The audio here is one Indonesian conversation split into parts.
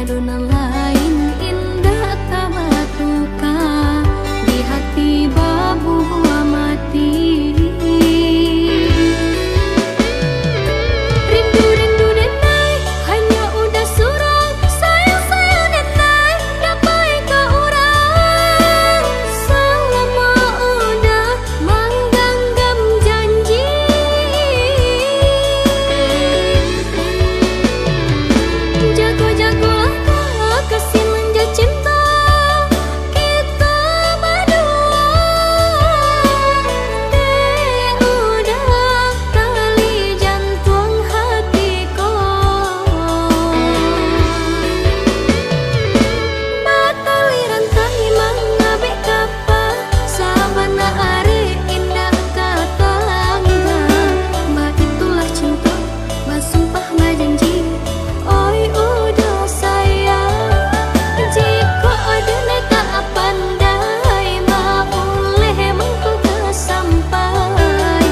adonan lain indah tamatuka di hati babu amati. Rindu-rindu denai hanya udah surang, sayang-sayang denai dapai ke urang. Selama udah menggenggam janji, jago-jagolah kau kasih manja cinta kita berdua. Udah tali jantung hatiku, batali rantai mengabik kapa sabana are indah kata angga. Mbak itulah cinta, mbak sumpah mbak janji. Oi udah sayang, jika ada tak pandai mau boleh mengku sampai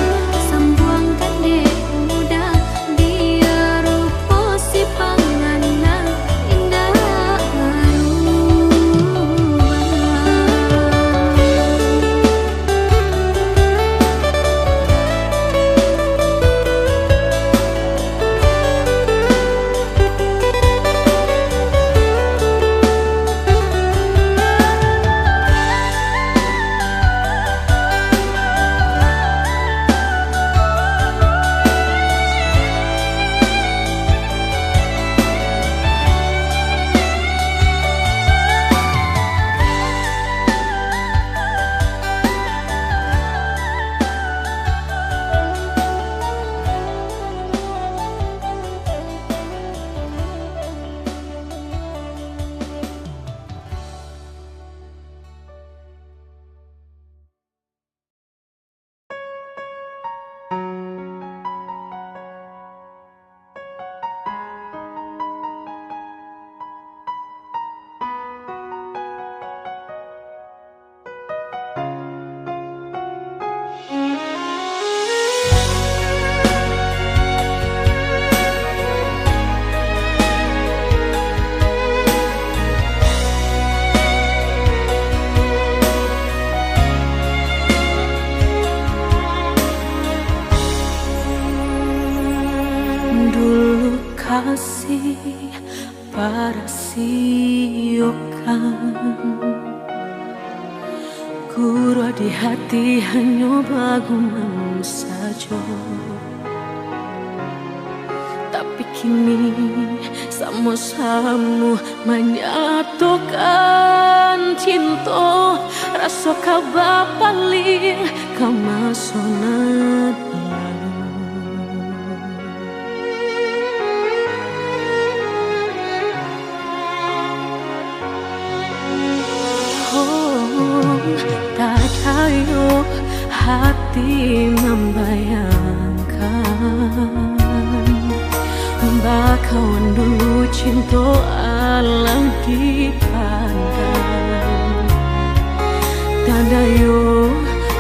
sambuangkan dek udah dia rupa si pangana indah dulu kasih para siokan guru di hati hanya bagumam saja. Tapi kini sama-sama menyatukan cinta, rasa kabar paling kamasonat tak cayo hati membayangkan bakawan dulu cinta alam dipandang. Tadayo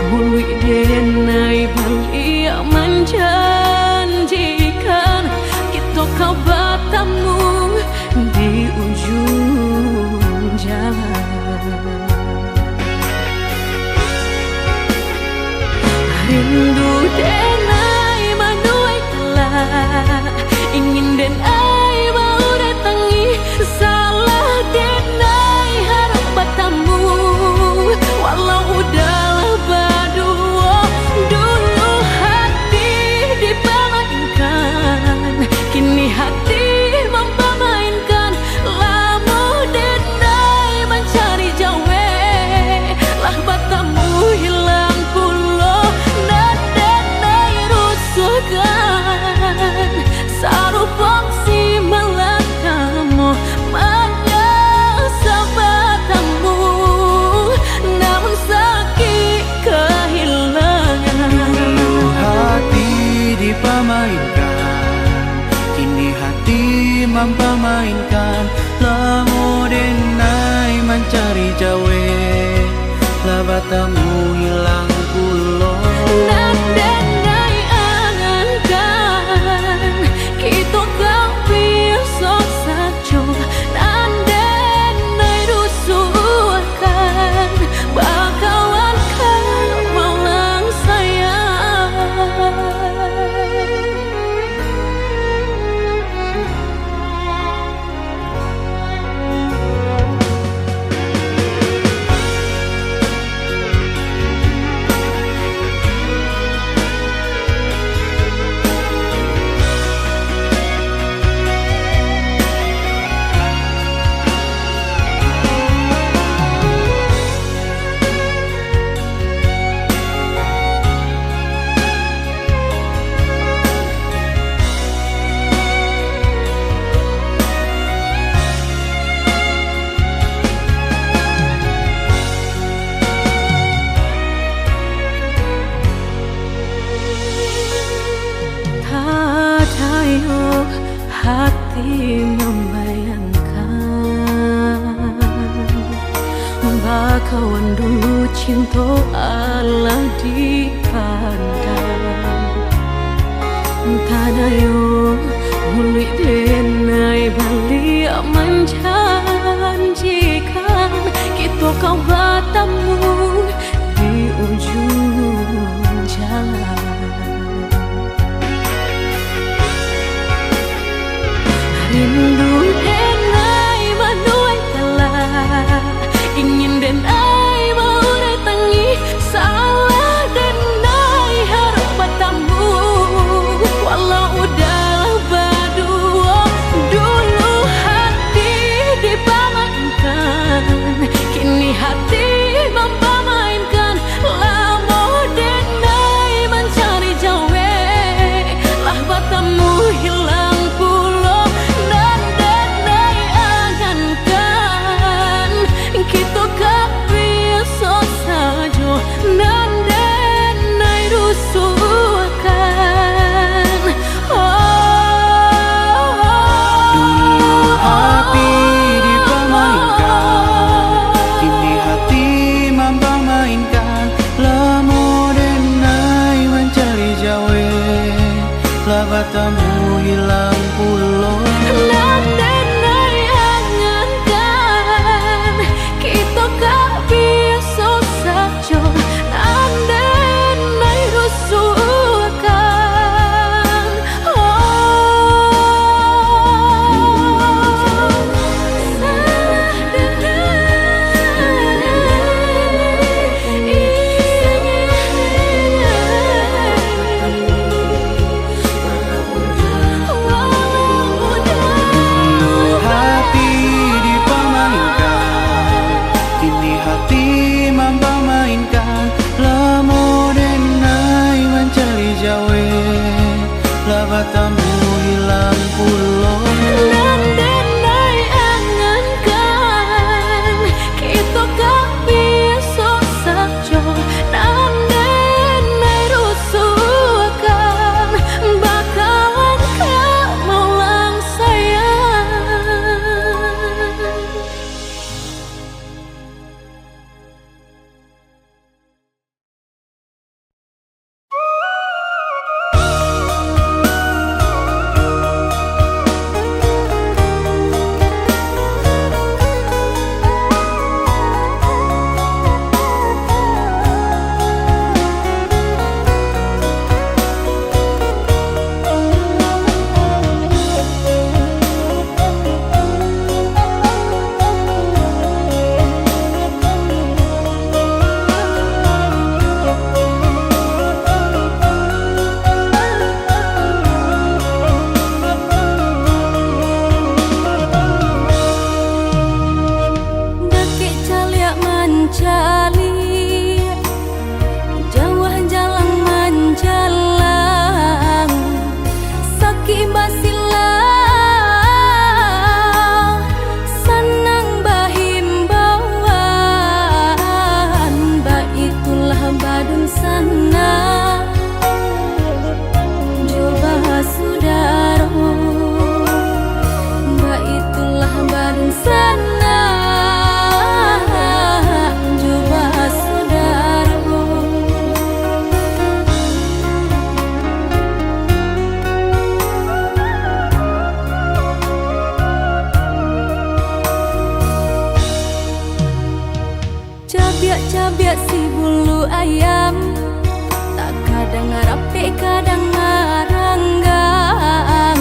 bului denai balik menjanjikan kita kau bertemu di ujung jalan. Rindu denai manuai telah ingin denai mau datangi, salah denai harap bertemu walau udahlah berdua. Dulu hati dipermainkan, kini hati mempermainkan. Lamu denai mencari jawe, lah bertemu hilang pulau. Dan denai rusukkan sarupang si melakamu menyesabatamu, namun sakit kehilangan. Dulu hati dipermainkan, kini hati mempermainkan. Lamu denai mencari jawe, lah batamu hilang pulau. Dan denai angankan kita kau biasa saja. Dan kawan dulu cinta Allah dipandang Tadayo mulut denai balik menjanjikan kita kau bertemu di ujung jalan Rindu denai menuai telah ingin denai maurai tangi salah denai harap bertemu walau udah berdua dulu hati dipamankan kini hati mempamainkan lama denai mencari jawe lah bertemu hilang pulau dan denai agankan kita gak biasa saja dan denai rusuhkan Dulu hati dipamainkan kini hati mempamainkan lamo denai mencari jawe lah bertemu hilang pulau dan denai angankan kita gak biasa saja dan denai rusuhkan hati dipamainkan kini hati mempamainkan lamo denai mencari jawe lah bertemu hilang pulau dan denai angankan kita gak biasa saja dan denai rusuhkan bakalan gak maulang sayang Dakik caliak mencali Jauh jalan menjalang Sakit basilah Senang bahimbawan Baitulah badun sana Coba saudara Baitulah badun sana Coba saudara Cabiak-cabiak si bulu ayam Tak kadang rapi kadang ngaranggang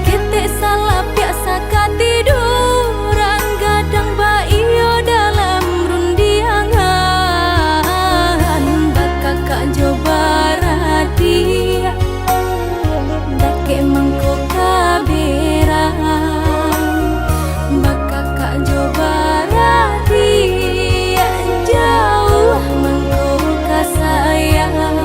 Kita salah biasa katiduran Gadang baio dalam rundiangan Bakakak coba radia Dake mangkok kaberang Bakakak coba radia Jauh mangkok kasayang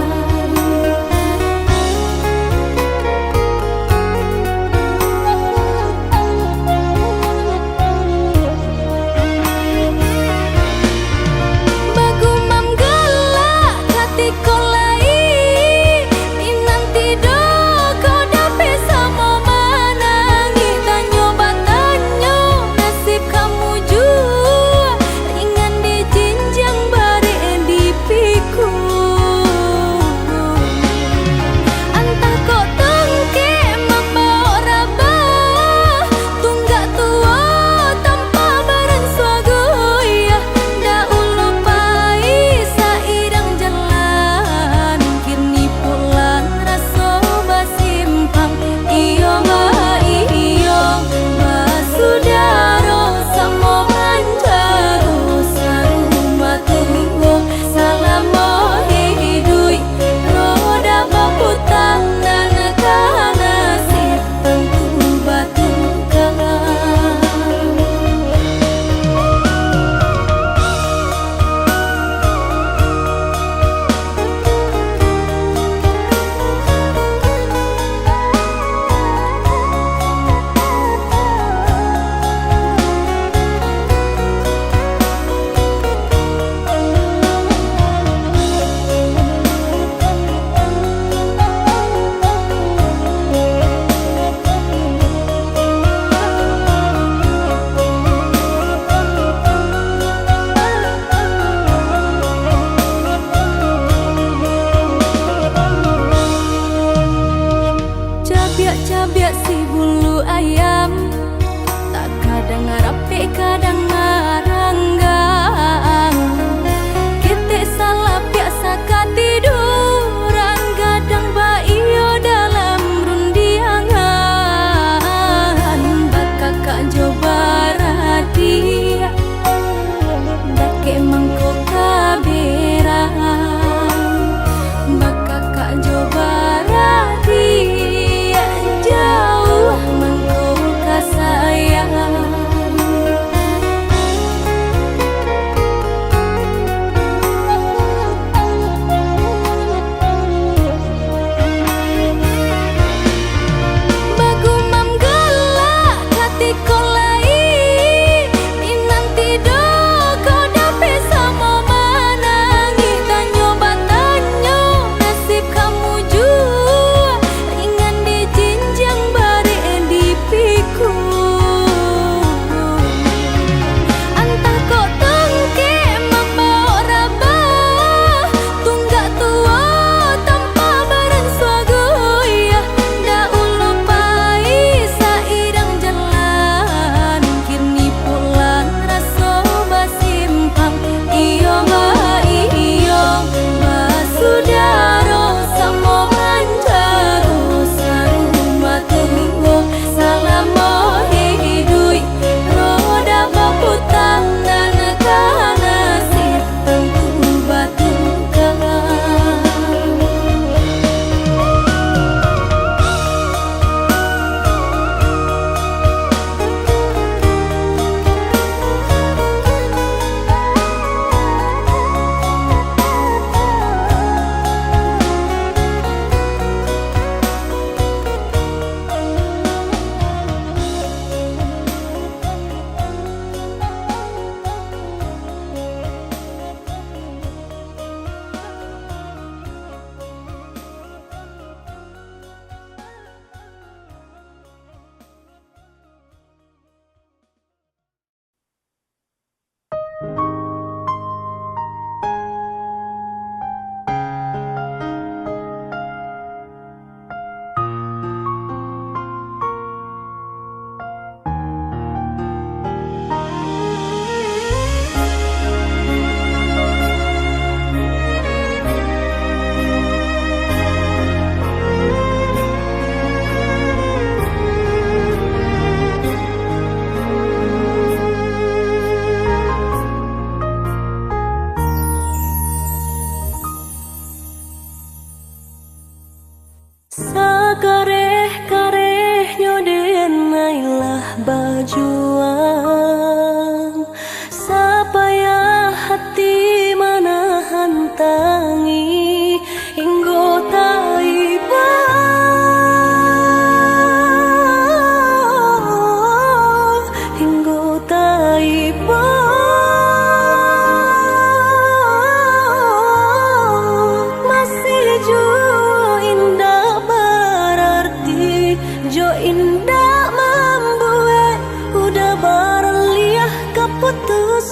Kini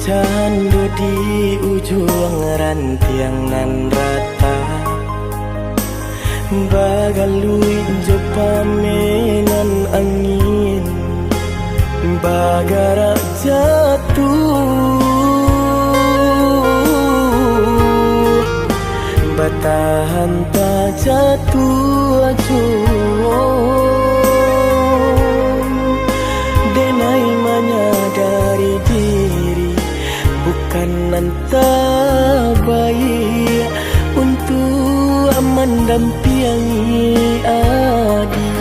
candu di ujung rantiang nan rata, bagalui jepamenan angin, bagara jatuh, batahan tak jatuh acuh. Denai menyadari diri bukan entah baik untuk mendampingi adik.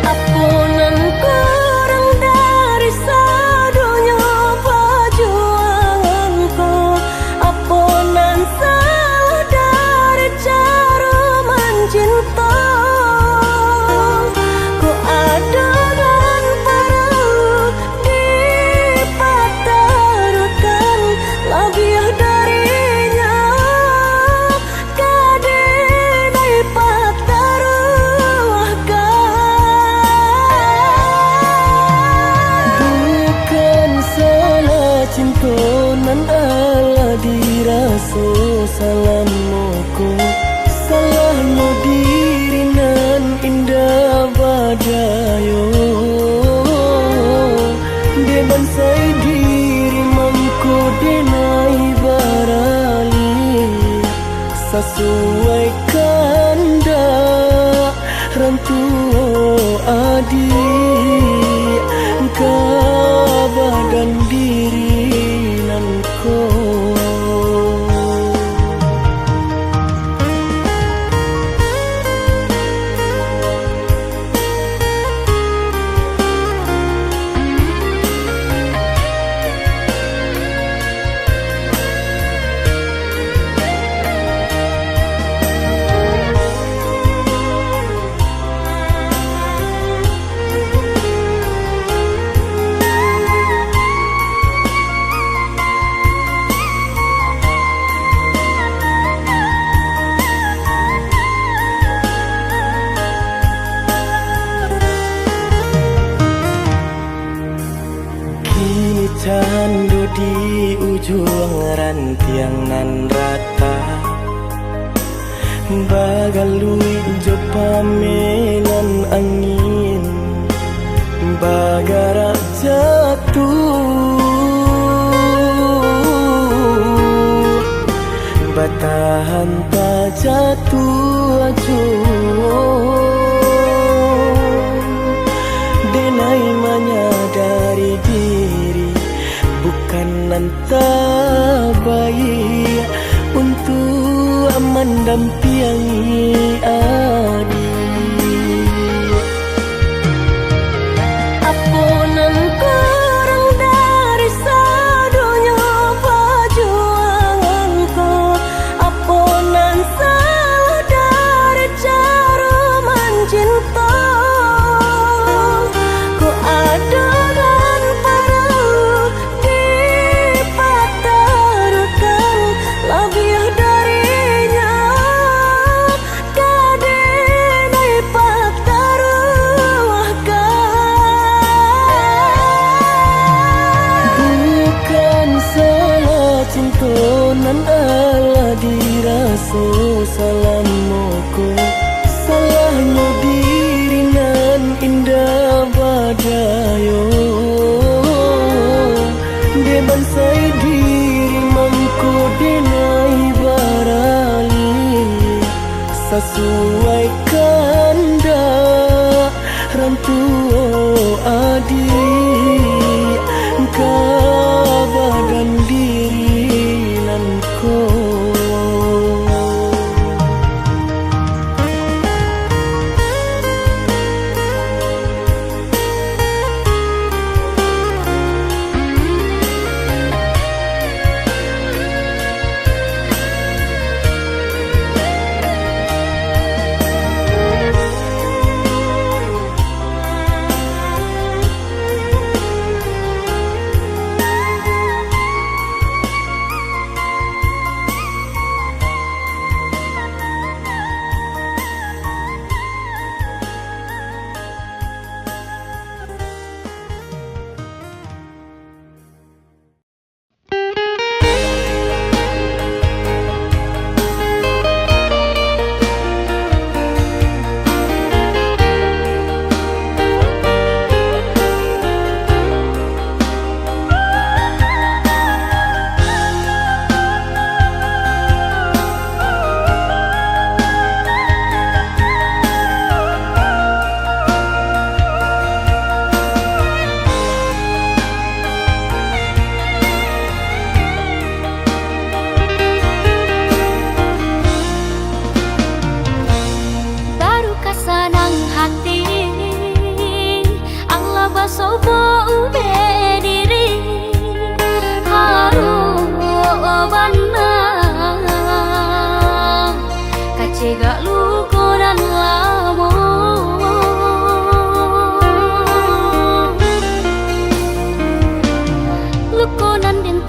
Apunan kurang dari sadunya perjuanganku, apunan salah dari cara mencinta. Ku ada dan perlu dipatarukan lebih darinya, kadai pataruahkan. Bukan salah cinta nan ala dirasa salamuku, salahnya diri nan indah badayo. Dia bansai diri mangku denai barali, sesuai kanda rantu adik kabadan diri nan ko. Kini candu di ujung rantiang nan rata, bagalui jepamenan angin, bagara jatuh, batahan tak jatuh acuh. Denai menyadari diri bukan entah baik untuk mendampingi adik. Apunan kurang dari sadunya perjuanganku, apunan salah dari cara mencinta. Ku ada dan perlu dipatarukan lebih darinya, kadai pataruahkan. Bukan salah cinta nan ala dirasa salamuku, salahnya diri nan indah badayo. Dia bansai diri mangku denai barali, sesuai kanda rantu adik kabadan diri nan ko.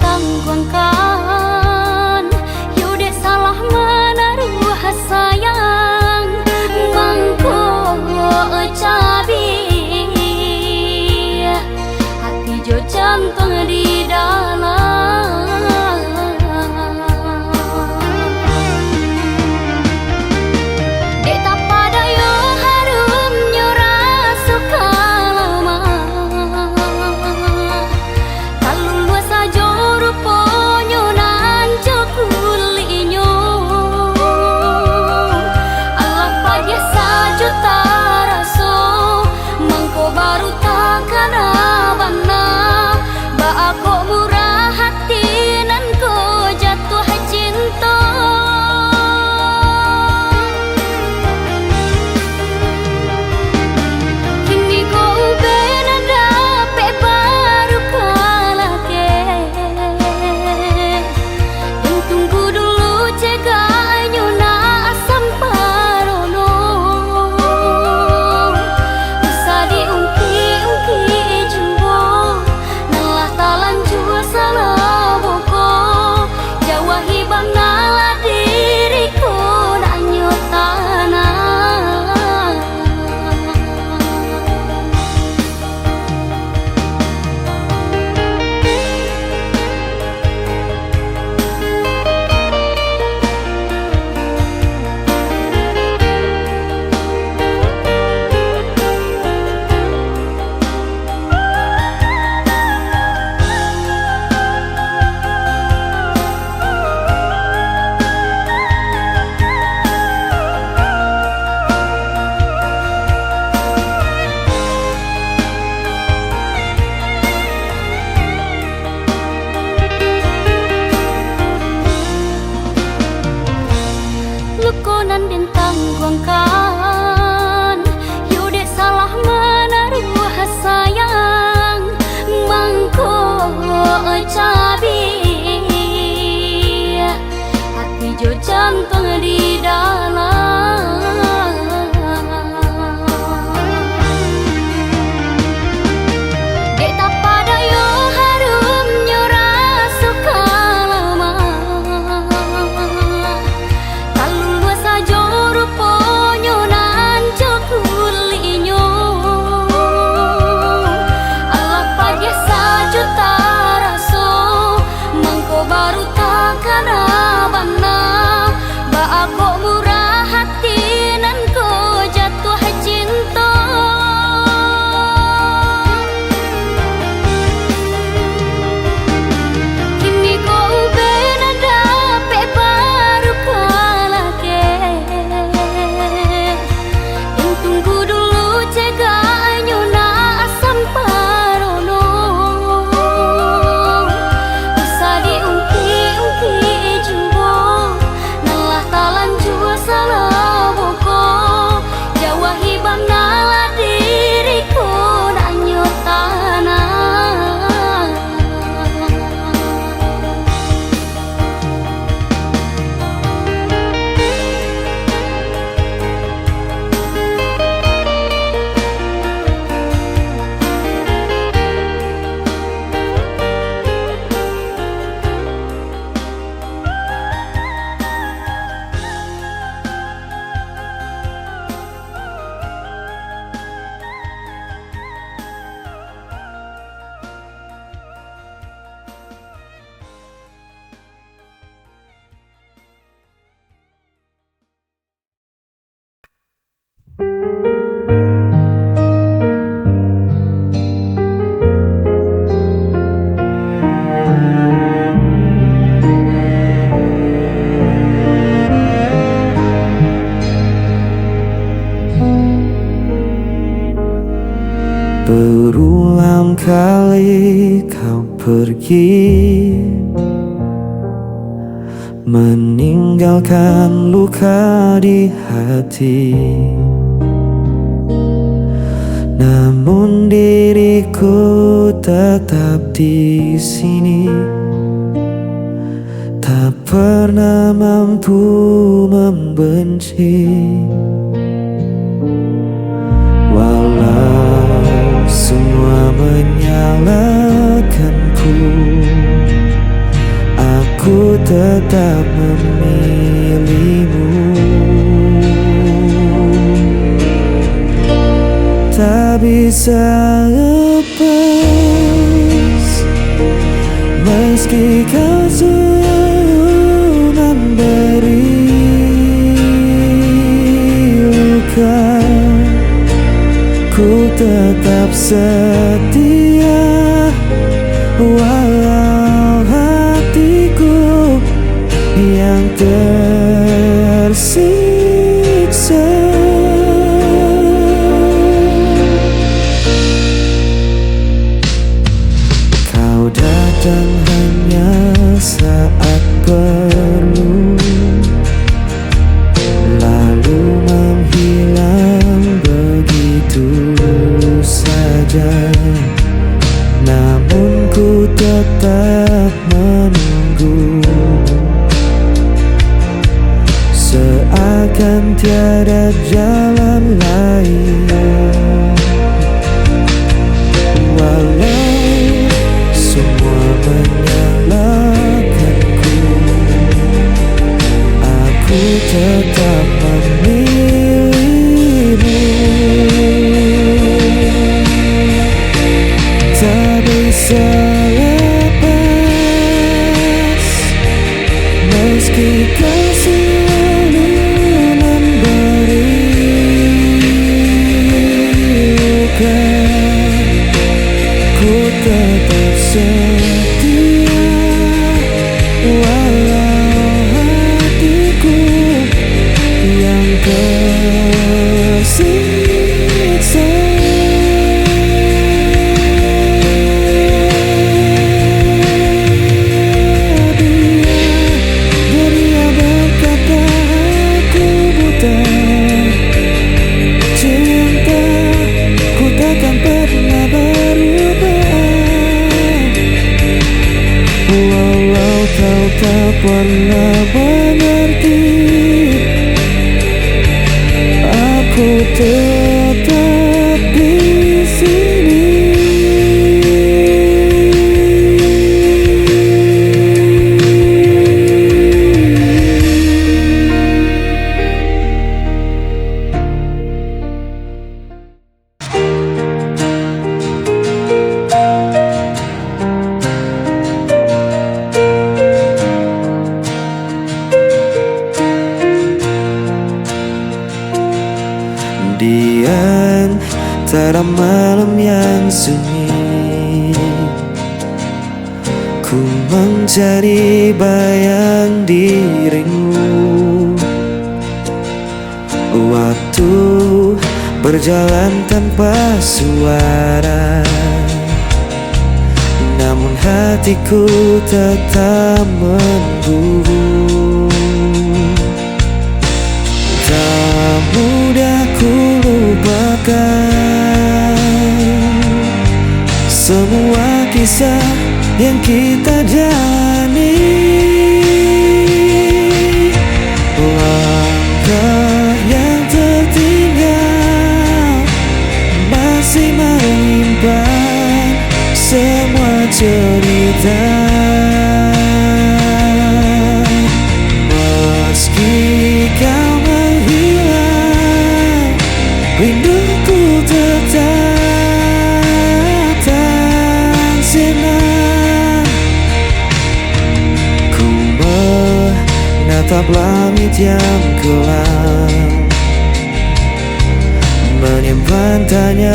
tangguangkan. You dek salah menaruh sayang mangko cabi hati jo jantung di dalam. Dek tak pada yo harum nyora suka lama kalau luas saja ruponyo nan kulinyo Allah pagi saja taraso mangko baru takkan abana ba aku murah hati nan ko jatuh cinta. Kini ko uben dape baru kalah ke yang tunggu dulu cegahnya na asam parono bisa diungki-ungki jumbo nalah talan jua salah boko jawa hibang nalah diriku nak nyotana. Lukonan dan tangguangkan. You dek salah menaruh sayang mangko cabi hati jo jantung di dalam. Dek tak pada yo harum nyora suka lama kalau luas saja ruponyo nan kulinyo Allah pagi saja taraso mangko baru takkan abana ba aku murah hati nan ko jatuh cinta. Kini ko uben dape baru kalah ke yang tunggu dulu cegahnya na asam parono bisa diungki-ungki jumbo nalah talan jua salah boko jawa hibang nalah diriku nak nyotana. Berulang kali kau pergi meninggalkan luka di hati. Namun diriku tetap di sini, tak pernah mampu membenci. Walau semua menyalahkanku, tetap memilihmu. Tak bisa lepas meski kau selalu memberi luka. Ku tetap setia walau hatiku yang tersiksa. Kau datang hanya saat perlu, lalu menghilang begitu saja. Namun ku tetap menunggu, seakan tiada jalan lain. Walau semua menyalahkanku, aku tetap memilihmu. Tak bisa lepas meski kau selalu memberi luka. Ku tetap setia walau hatiku yang tersiksa. Dia berkata aku buta, cinta ku takkan pernah berubah. Walau kau tak pernah mengerti, aku tetap di sini. Di antara malam yang sunyi, ku mencari bayang dirimu. Waktu berjalan tanpa suara, namun hatiku tetap memburu. Tak mudah ku lupakan semua kisah yang kita jalani. Langkah yang tertinggal masih menyimpan semua cerita. Meski kau menghilang, rinduku tetap tak senang. Ku menatap langit yang kelam, menyimpan tanya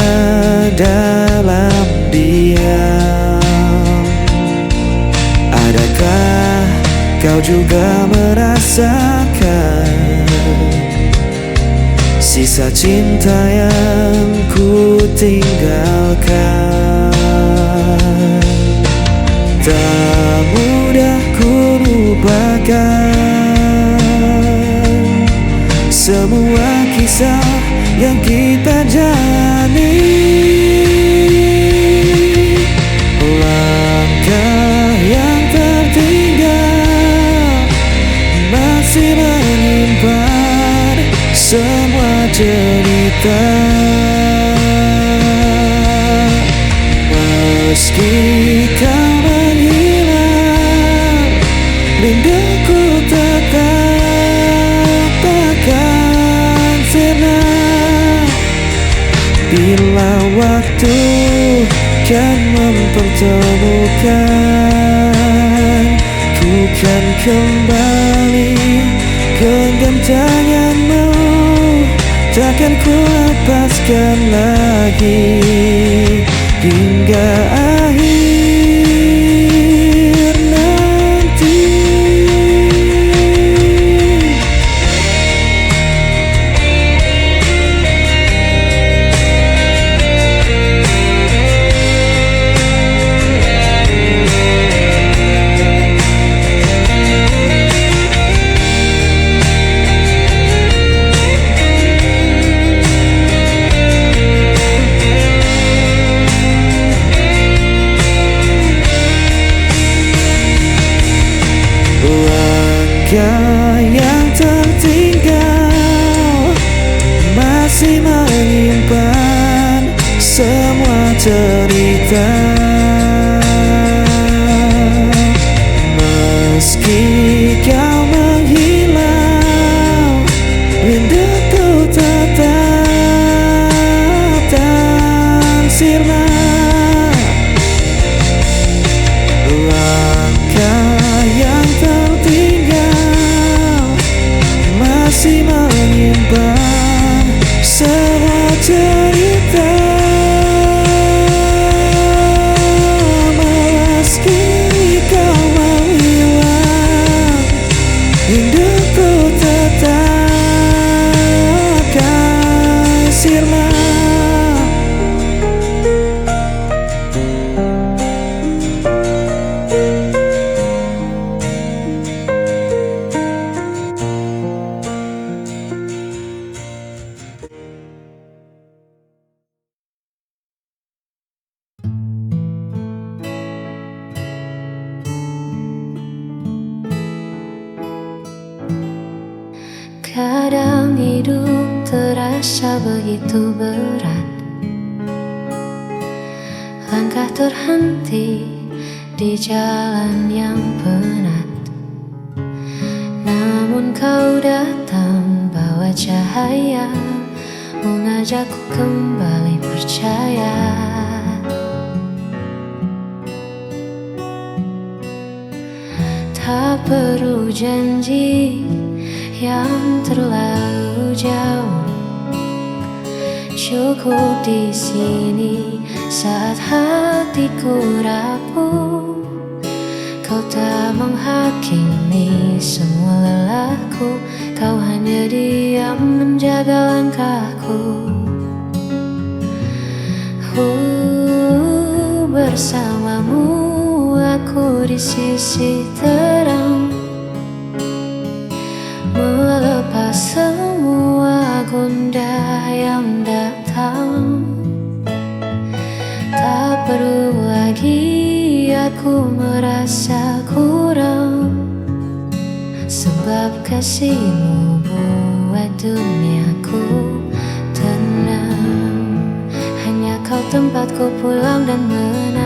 dalam diam. Adakah kau juga merasakan sisa cinta yang ku tinggalkan? Tak mudah ku lupakan semua kisah yang kita jalani. Langkah yang tertinggal masih menyimpan semua cerita. Meski kau menghilang, rinduku waktu kan mempertemukan. Ku kan kembali genggam tanganmu, takkan ku lepaskan lagi hingga akhir nanti. Langkah yang tertinggal masih menyimpan semua cerita. Meski kau menghilang, rinduku tetap tak sirna. Langkah yang tertinggal masih menyimpan semua cerita. Meski kau menghilang, rinduku tetap kan sirna. Kadang hidup terasa begitu berat, langkah terhenti di jalan yang penat. Namun kau datang bawa cahaya, mengajakku kembali percaya. Tak perlu janji yang terlalu jauh, cukup di sini saat hatiku rapuh. Kau tak menghakimi semua lelahku, kau hanya diam menjaga langkahku. Bersamamu aku di sisi terang, melepas semua gundah yang datang. Tak perlu lagi aku merasa kurang, sebab kasihmu buat duniaku tenang. Hanya kau tempatku pulang dan menang.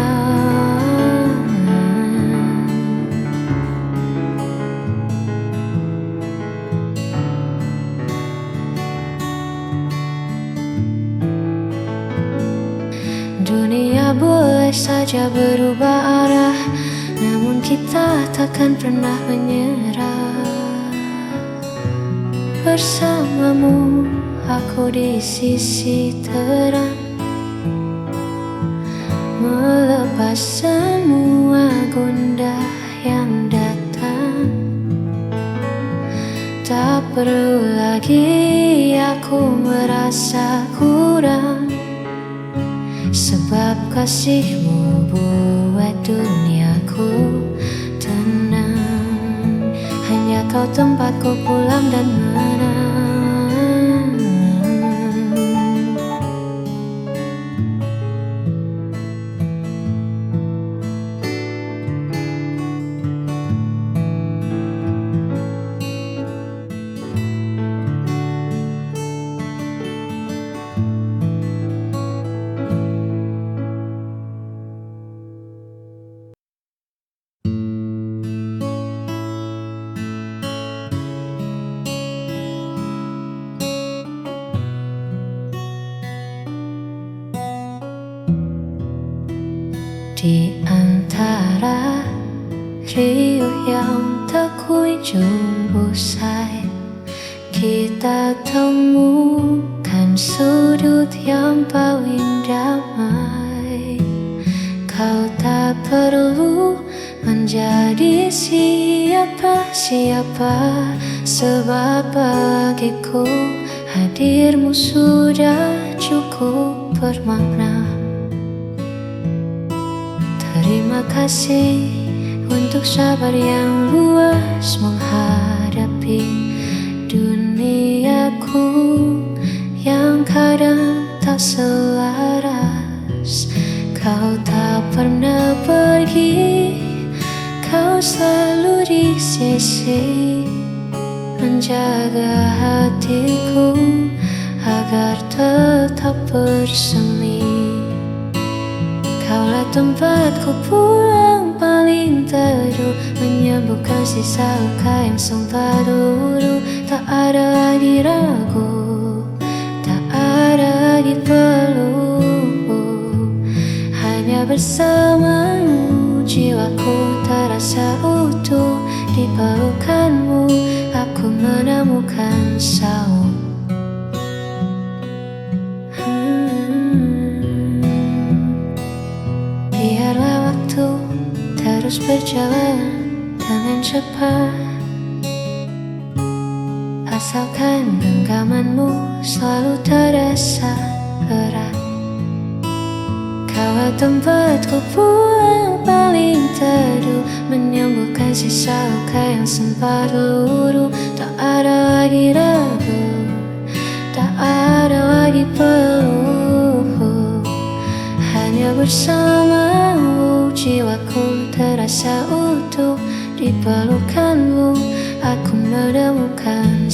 Dunia boleh saja berubah arah, namun kita takkan pernah menyerah. Bersamamu aku di sisi terang, melepas semua gundah yang datang. Tak perlu lagi aku merasa kurang, sebab kasihmu buat duniaku tenang. Hanya kau tempatku pulang dan menang. Di antara riuh yang tak kunjung usai, kita temukan sudut yang paling damai. Kau tak perlu menjadi siapa-siapa, sebab bagiku hadirmu sudah cukup bermakna. Terima kasih untuk sabar yang luas menghadapi duniaku yang kadang tak selaras. Kau tak pernah pergi, kau selalu di sisi, menjaga hatiku agar tetap bersemi. Kaulah tempatku pulang paling teduh, menyembuhkan sisa luka yang sempat dulu. Tak ada lagi ragu, tak ada lagi peluk. Hanya bersamamu jiwaku terasa utuh. Di pelukanmu aku menemukan saung. Biarlah waktu terus berjalan dengan cepat, asalkan genggamanmu selalu terasa erat. Kaulah tempatku pulang paling teduh, menyembuhkan sisa luka yang sempat luruh. Tak ada lagi ragu, tak ada lagi peluk. Hanya bersamamu jiwaku terasa utuh. Di pelukanmu aku menemukan